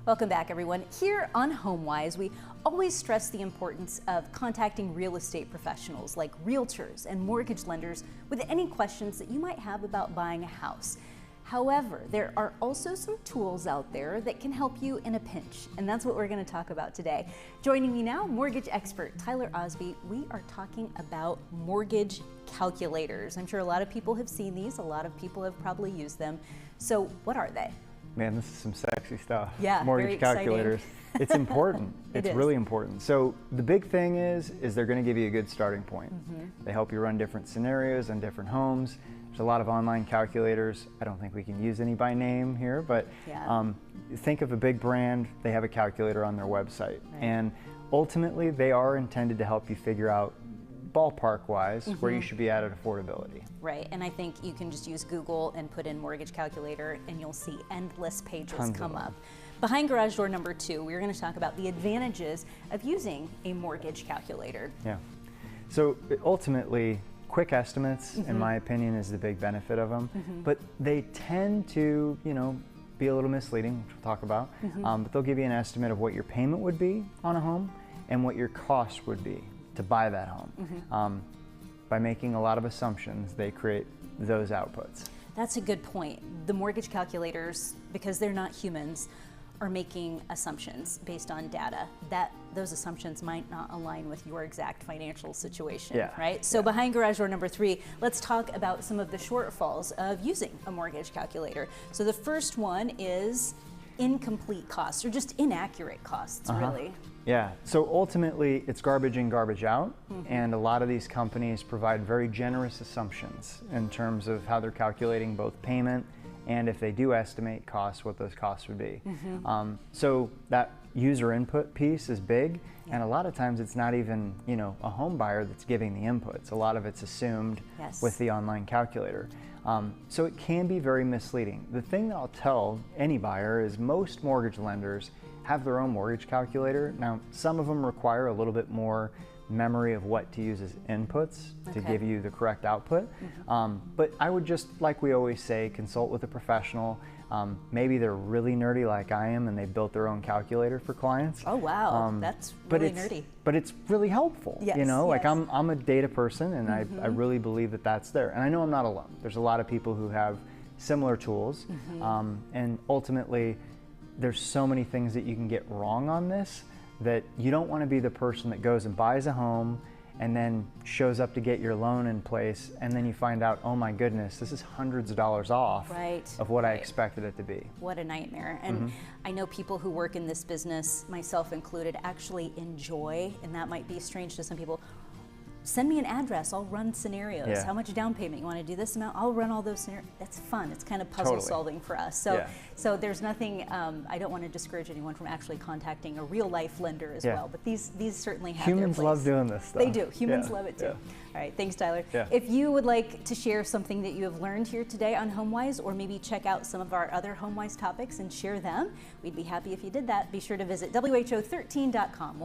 Welcome back, everyone. Here on HomeWise, we always stress the importance of contacting real estate professionals like realtors and mortgage lenders with any questions that you might have about buying a house. However, there are also some tools out there that can help you in a pinch, and that's what we're going to talk about today. Joining me now, mortgage expert Tyler Osby. We are talking about mortgage calculators. I'm sure a lot of people have seen these, a lot of people have probably used them. So what are they? Man, this is some sexy stuff. Yeah, mortgage calculators. It's important. It's really important. So the big thing is they're going to give you a good starting point. They help you run different scenarios on different homes. There's a lot of online calculators. I don't think we can use any by name here, but think of a big brand. They have a calculator on their website, and ultimately they are intended to help you figure out ballpark-wise where you should be at affordability. Right, and I think you can just use Google and put in mortgage calculator and you'll see endless pages come up. Behind garage door number 2, we're going to talk about the advantages of using a mortgage calculator. Yeah, so ultimately quick estimates, in my opinion, is the big benefit of them, but they tend to, be a little misleading, which we'll talk about, but they'll give you an estimate of what your payment would be on a home and what your cost would be to buy that home. By making a lot of assumptions, they create those outputs. That's a good point. The mortgage calculators, because they're not humans, are making assumptions based on data. Those assumptions might not align with your exact financial situation, right? So behind garage door number 3, let's talk about some of the shortfalls of using a mortgage calculator. So the first one is incomplete costs, or just inaccurate costs, really. Yeah, so ultimately it's garbage in, garbage out, and a lot of these companies provide very generous assumptions in terms of how they're calculating both payment and if they do estimate costs, what those costs would be. So that user input piece is big, and a lot of times it's not even a home buyer that's giving the inputs. A lot of it's assumed with the online calculator. So it can be very misleading. The thing that I'll tell any buyer is most mortgage lenders have their own mortgage calculator. Now, some of them require a little bit more memory of what to use as inputs to give you the correct output. But I would just, like we always say, consult with a professional. Maybe they're really nerdy like I am and they built their own calculator for clients. Oh wow, that's really nerdy. But it's really helpful, like I'm a data person, and I really believe that that's there. And I know I'm not alone. There's a lot of people who have similar tools, and ultimately there's so many things that you can get wrong on this that you don't want to be the person that goes and buys a home and then shows up to get your loan in place, and then you find out, oh my goodness, this is hundreds of dollars off of what I expected it to be. What a nightmare. And I know people who work in this business, myself included, actually enjoy, and that might be strange to some people, send me an address, I'll run scenarios. How much down payment? You want to do this amount? I'll run all those scenarios. That's fun. It's kind of puzzle solving for us. So there's nothing, I don't want to discourage anyone from actually contacting a real life lender as well, but these certainly have their place. Humans love doing this stuff. They do. Humans love it too. All right, thanks Tyler. If you would like to share something that you have learned here today on HomeWise, or maybe check out some of our other HomeWise topics and share them, we'd be happy if you did that. Be sure to visit who13.com.